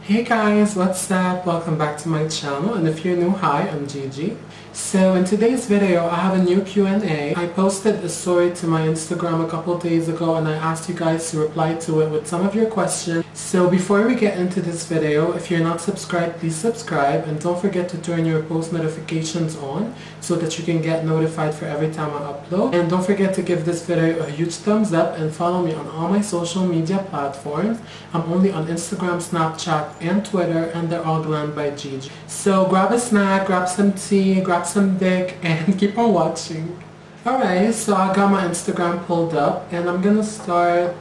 Hey guys, what's up? Welcome back to my channel, and if you're new, hi, I'm Gigi. So in today's video, I have a new Q&A. I posted a story to my Instagram a couple days ago and I asked you guys to reply to it with some of your questions. So before we get into this video, if you're not subscribed, please subscribe and don't forget to turn your post notifications on so that you can get notified for every time I upload. And don't forget to give this video a huge thumbs up and follow me on all my social media platforms. I'm only on Instagram, Snapchat, and Twitter, and they're all Glammedbygigi. So grab a snack, grab some tea, grab some dick, and keep on watching. Alright, so I got my Instagram pulled up and I'm gonna start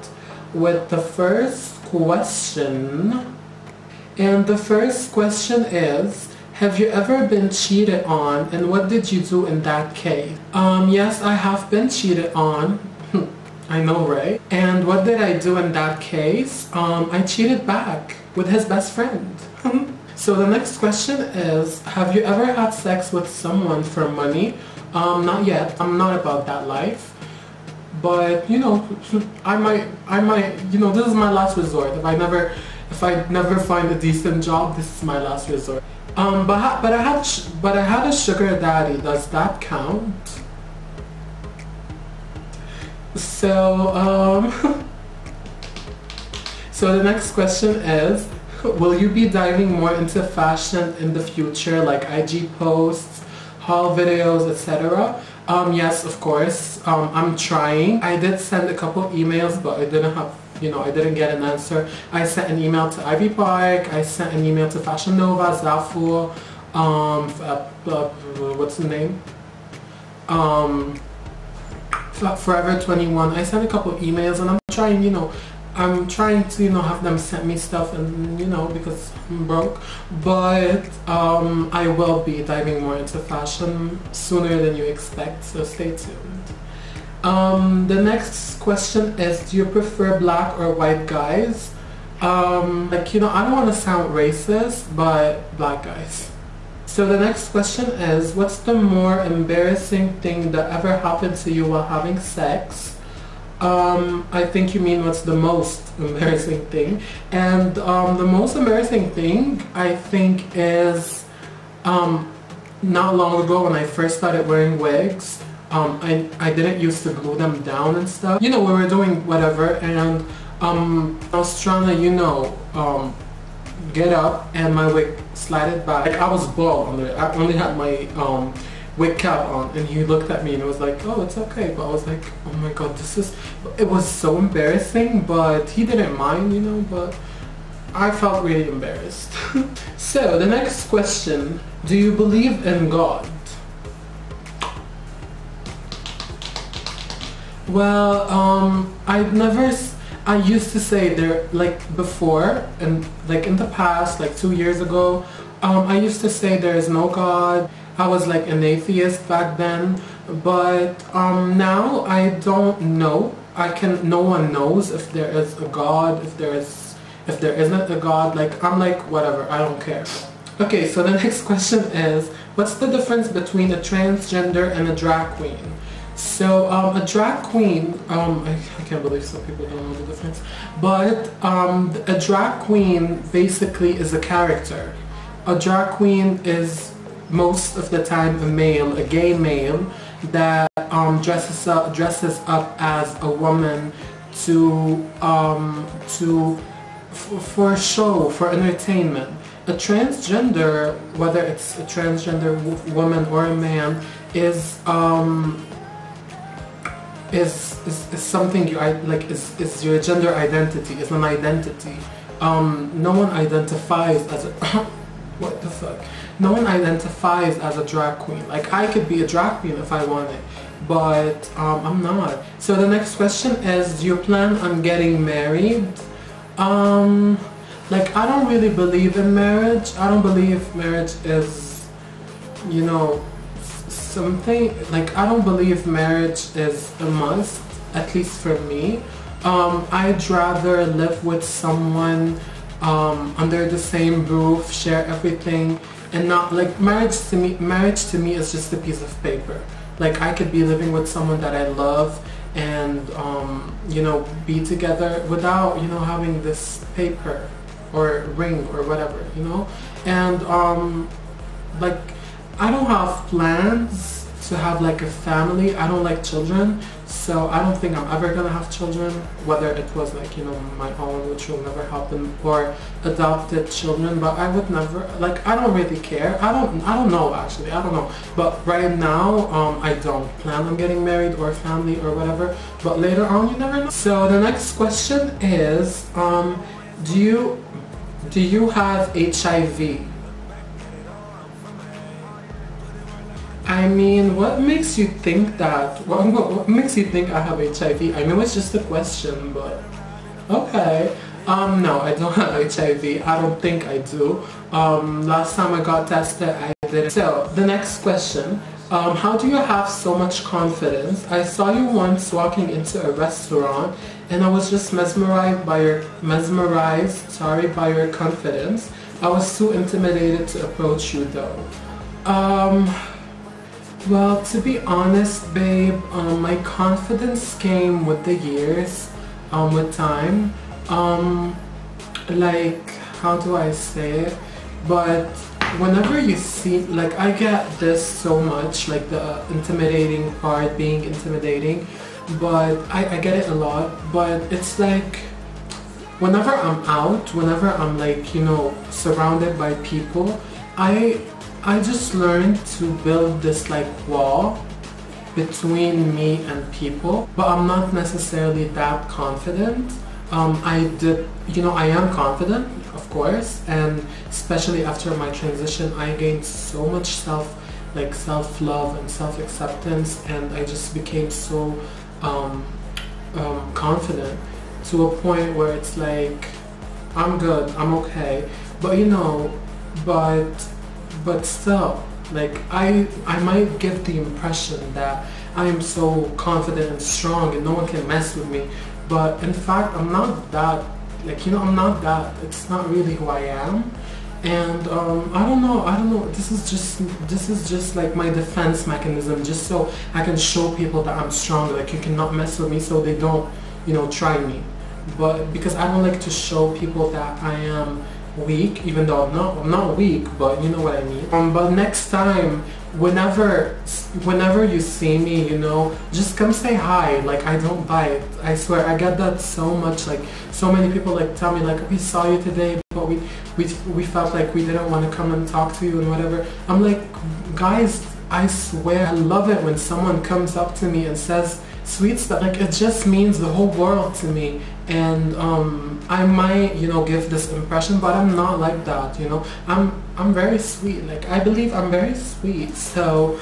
with the first question. And the first question is, have you ever been cheated on, and what did you do in that case? Yes, I have been cheated on. I know, right? And what did I do in that case? I cheated back with his best friend. So the next question is, have you ever had sex with someone for money? Not yet. I'm not about that life. But, you know, I might, you know, this is my last resort. If I never find a decent job, this is my last resort. But I had a sugar daddy. Does that count? So, so the next question is, will you be diving more into fashion in the future, like IG posts, haul videos, etc.? Yes, of course. I'm trying. I did send a couple emails, but I didn't have, I didn't get an answer. I sent an email to Ivy Park. I sent an email to Fashion Nova, Zaful, what's the name? Forever 21. I sent a couple emails, and I'm trying, I'm trying to, have them send me stuff, and, because I'm broke. But I will be diving more into fashion sooner than you expect, so stay tuned. The next question is, do you prefer black or white guys? I don't want to sound racist, but black guys. So the next question is, what's the more embarrassing thing that ever happened to you while having sex? I think you mean what's the most embarrassing thing. And the most embarrassing thing, I think, is not long ago when I first started wearing wigs. I didn't used to glue them down and stuff. We were doing whatever, and I was trying to, get up, and my wig slided back. Like, I was bald under it. I only had my wig cap on, and he looked at me and was like, oh, it's okay. But I was like, oh my god, it was so embarrassing, but he didn't mind, but I felt really embarrassed. So the next question, do you believe in God? Well, I used to say there, before, and in the past, 2 years ago, I used to say there is no God. I was an atheist back then, but now I don't know. No one knows if there is a God, if there isn't a God. I'm whatever, I don't care. Okay, so the next question is, what's the difference between a transgender and a drag queen? So a drag queen, I can't believe some people don't know the difference, but a drag queen basically is a character. A drag queen is most of the time a gay male that dresses up as a woman for show, for entertainment. A transgender, whether it's a transgender woman or a man, is something is your gender identity, is an identity. No one identifies as a what the fuck? No one identifies as a drag queen. I could be a drag queen if I wanted, but I'm not. So the next question is, do you plan on getting married? I don't really believe in marriage. I don't believe marriage is, something, I don't believe marriage is a must, at least for me. I'd rather live with someone under the same roof, share everything, and not marriage to me is just a piece of paper. I could be living with someone that I love and be together without having this paper or ring or whatever, you know. And like, I don't have plans to have like a family. I don't like children, so I don't think I'm ever gonna have children, whether it was like, you know, my own, which will never happen, or adopted children. But I would never, like, I don't really care. I don't know, actually, I don't know. But right now, I don't plan on getting married or family or whatever, but later on you never know. So the next question is, do you have HIV? I mean, what makes you think that? What makes you think I have HIV? I know it's just a question, but okay. No, I don't have HIV. I don't think I do. Last time I got tested, I didn't. So, the next question. How do you have so much confidence? I saw you once walking into a restaurant and I was just mesmerized by your confidence. I was too intimidated to approach you though. Well, to be honest, babe, my confidence came with the years, with time. Like, how do I say it? But whenever you see, like, I get this so much, like the intimidating part, being intimidating, but I get it a lot. But it's like, whenever I'm out, whenever I'm like, you know, surrounded by people, I just learned to build this like wall between me and people, but I'm not necessarily that confident. I am confident, of course, and especially after my transition, I gained so much self-love and self-acceptance, and I just became so confident to a point where it's like, I'm good, I'm okay, but you know, but still, like, I might give the impression that I am so confident and strong and no one can mess with me, but in fact I'm not that, like, you know, I'm not that. It's not really who I am. And I don't know, this is just like my defense mechanism, just so I can show people that I'm strong, like you cannot mess with me, so they don't, you know, try me. But because I don't like to show people that I am weak, even though I'm not weak, but you know what I mean. But next time, whenever you see me, you know, just come say hi. Like, I don't bite. I swear, I get that so much. Like, so many people like tell me like, we saw you today, but we felt like we didn't want to come and talk to you and whatever. I'm like, guys, I swear, I love it when someone comes up to me and says sweet stuff. Like, it just means the whole world to me. And I might, you know, give this impression, but I'm not like that, you know. I'm very sweet. Like, I believe I'm very sweet. So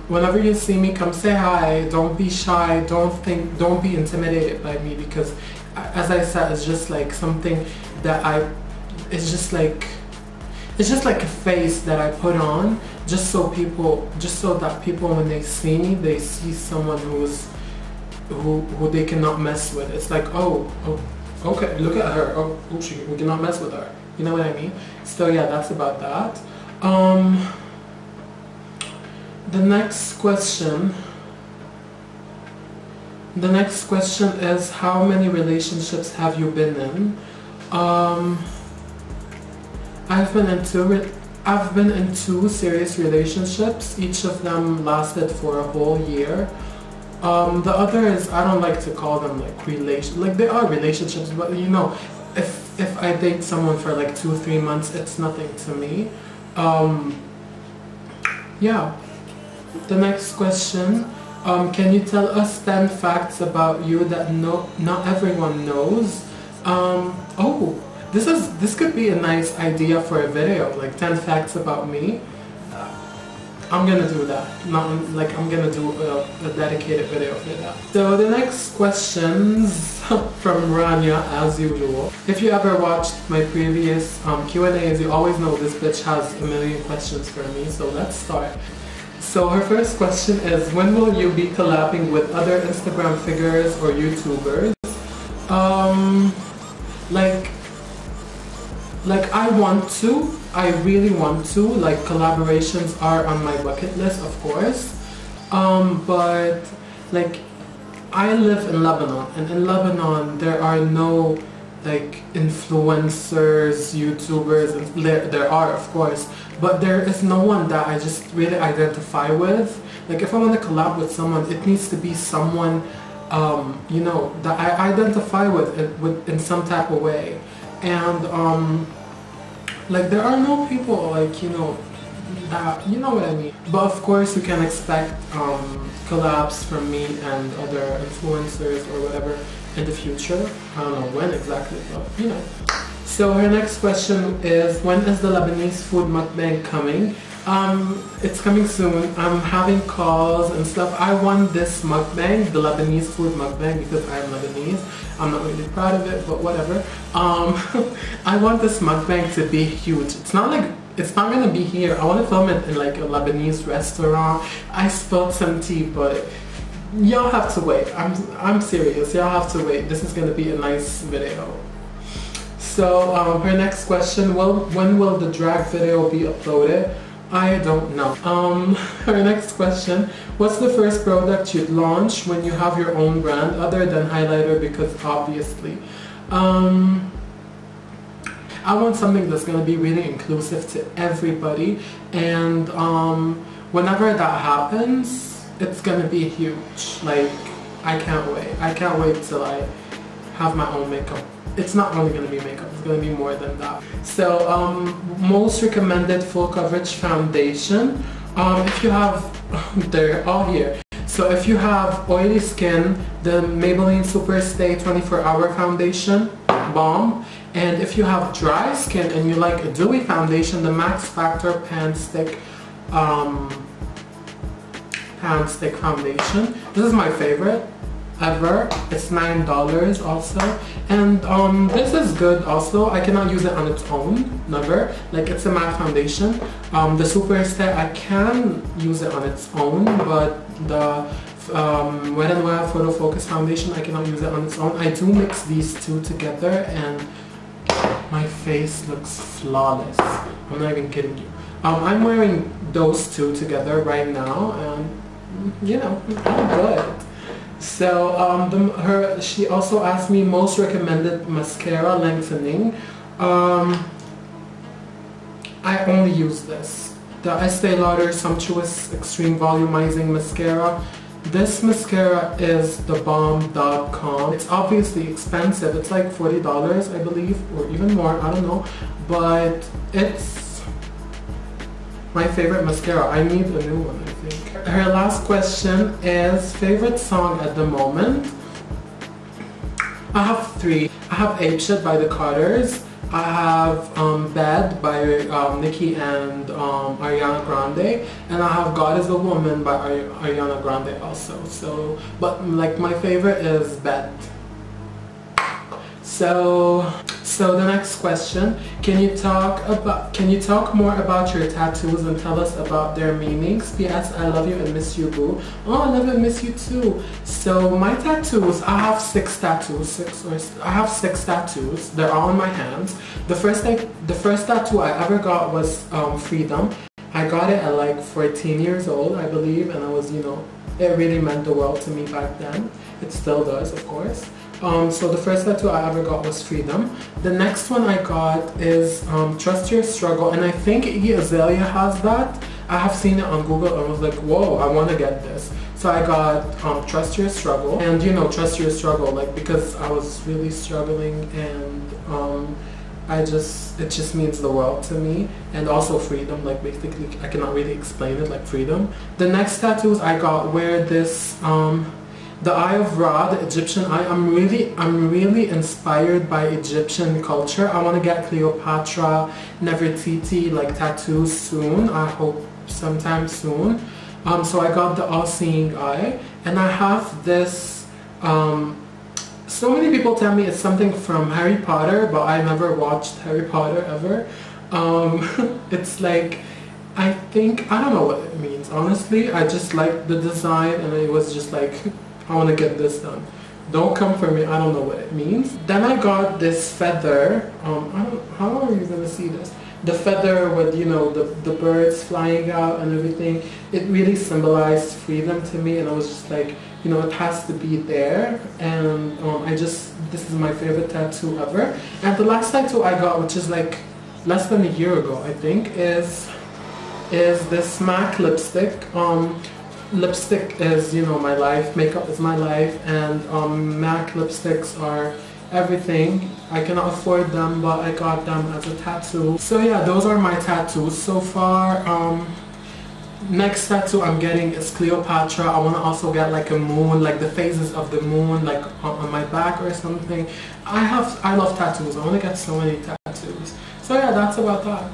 whenever you see me, come say hi. Don't be shy. Don't be intimidated by me, because as I said, it's just like something that it's just like a face that I put on, just so that people when they see me, they see someone who they cannot mess with. It's like, oh, okay, look at her. Oh, we cannot mess with her. You know what I mean? So yeah, that's about that. The next question is, how many relationships have you been in? I've been in two serious relationships. Each of them lasted for a whole year. The others, I don't like to call them like they are relationships, but you know, if I date someone for like 2-3 months, it's nothing to me. Yeah. The next question, can you tell us 10 facts about you that not everyone knows? Oh, this could be a nice idea for a video, like 10 facts about me. I'm gonna do that. I'm gonna do a dedicated video for that. So the next questions from Rania, as usual. If you ever watched my previous Q&As, you always know this bitch has a million questions for me, so let's start. So her first question is, when will you be collabing with other Instagram figures or YouTubers? Like I really want to, like, collaborations are on my bucket list, of course, but like, I live in Lebanon, and in Lebanon there are no like influencers, YouTubers, and there are of course, but there is no one that I just really identify with. Like if I want to collab with someone, it needs to be someone you know, that I identify with in some type of way. And like there are no people like, you know, that, you know what I mean. But of course you can expect collabs from me and other influencers or whatever in the future. I don't know when exactly, but you know. So her next question is, when is the Lebanese food mukbang coming? It's coming soon. I'm having calls and stuff. I want this mukbang, the Lebanese food mukbang, because I'm Lebanese. I'm not really proud of it, but whatever. I want this mukbang to be huge. It's not gonna be here. I want to film it in like a Lebanese restaurant. I spilled some tea, but y'all have to wait. I'm serious. Y'all have to wait. This is gonna be a nice video. So her next question, when will the drag video be uploaded? I don't know. Her next question, what's the first product you'd launch when you have your own brand other than highlighter, because obviously. I want something that's going to be really inclusive to everybody, and whenever that happens, it's going to be huge. Like, I can't wait. I can't wait till I have my own makeup. It's not only going to be makeup, it's going to be more than that. So, most recommended full coverage foundation. If you have, they're all here. So if you have oily skin, the Maybelline Super Stay 24-Hour Foundation, bomb. And if you have dry skin and you like a dewy foundation, the Max Factor Pan Stick foundation. This is my favorite ever. It's $9 also, and this is good also. I cannot use it on its own, never. Like, it's a matte foundation. The Super Stay, I can use it on its own, but the Wet n Wild Photo Focus foundation, I cannot use it on its own. I do mix these two together and my face looks flawless. I'm not even kidding you. I'm wearing those two together right now, and you know, I'm good. So she also asked me most recommended mascara lengthening. I only use this, the Estee Lauder Sumptuous Extreme Volumizing Mascara. This mascara is the bomb.com. It's obviously expensive. It's like $40, I believe, or even more, I don't know. But it's my favorite mascara. I need a new one, I think. Her last question is favorite song at the moment. I have three. I have Ape Shit by the Carters. I have Bad by Nicki and Ariana Grande, and I have God is a Woman by Ariana Grande also. So, but like my favorite is Bad. So the next question, can you talk more about your tattoos and tell us about their meanings? P.S. I love you and miss you, boo. Oh, I love and miss you too. So my tattoos, I have six tattoos. They're all on my hands. The first tattoo I ever got was Freedom. I got it at like 14 years old, I believe, and I was, you know, it really meant the world to me back then. It still does, of course. So the first tattoo I ever got was Freedom. The next one I got is Trust Your Struggle, and I think Iggy Azalea has that. I have seen it on Google and was like, whoa, I want to get this. So I got Trust Your Struggle, and you know, Trust Your Struggle, like, because I was really struggling, and it just means the world to me. And also freedom, like, basically I cannot really explain it, like freedom. The next tattoos I got were this the Eye of Ra, the Egyptian eye. I'm really inspired by Egyptian culture. I want to get Cleopatra, Nefertiti like tattoos soon. I hope sometime soon. So I got the All-Seeing Eye, and I have this. So many people tell me it's something from Harry Potter, but I never watched Harry Potter ever. It's like, I don't know what it means, honestly. I just like the design, and it was just like, I want to get this done. Don't come for me, I don't know what it means. Then I got this feather. How are you going to see this? The feather with, you know, the birds flying out and everything. It really symbolized freedom to me, and I was just like, you know, it has to be there. And I just this is my favorite tattoo ever. And the last tattoo I got, which is like less than a year ago, I think, is this MAC lipstick. Lipstick is, you know, my life. Makeup is my life, and MAC lipsticks are everything. I cannot afford them, but I got them as a tattoo. So yeah, those are my tattoos so far. Next tattoo I'm getting is Cleopatra. I want to also get like a moon, like the phases of the moon, like on my back or something. I love tattoos. I want to get so many tattoos. So yeah, that's about that.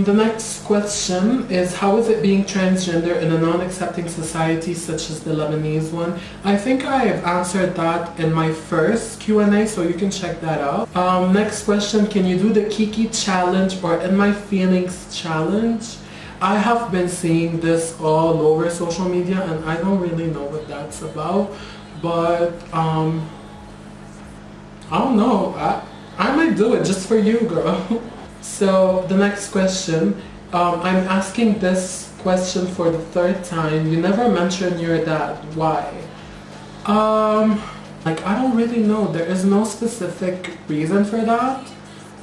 The next question is, how is it being transgender in a non-accepting society such as the Lebanese one? I think I have answered that in my first Q&A, so you can check that out. Next question, can you do the Kiki challenge or In My Feelings challenge? I have been seeing this all over social media and I don't really know what that's about, but I don't know. I might do it just for you, girl. So the next question, I'm asking this question for the third time. You never mentioned your dad. Why? Like, I don't really know. There is no specific reason for that.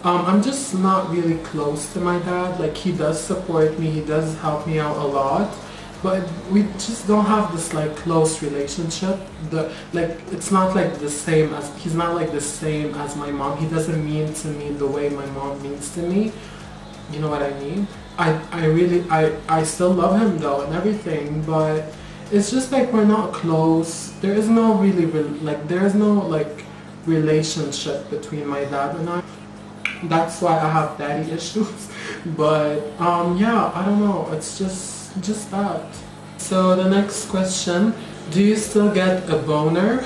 I'm just not really close to my dad. Like, he does support me, he does help me out a lot, but we just don't have this like close relationship. It's not like the same as, he's not like the same as my mom. He doesn't mean to me the way my mom means to me. You know what I mean? I still love him though and everything, but it's just like we're not close. There is no really there is no like relationship between my dad and I. That's why I have daddy issues. But yeah, I don't know. It's just that. So the next question, do you still get a boner?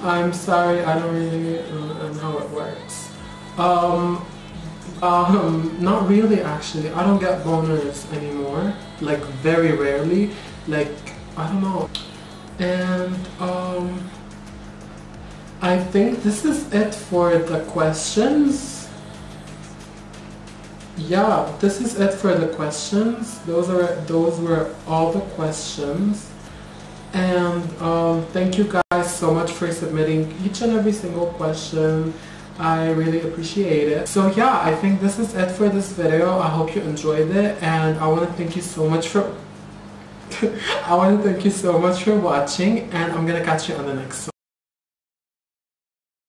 I'm sorry, I don't really know how it works. Not really actually. I don't get boners anymore. Like very rarely. Like, I don't know. And I think this is it for the questions. Yeah, this is it for the questions. Those were all the questions. And thank you guys so much for submitting each and every single question. I really appreciate it. So yeah, I think this is it for this video. I hope you enjoyed it, and I want to thank you so much for watching, and I'm gonna catch you on the next one.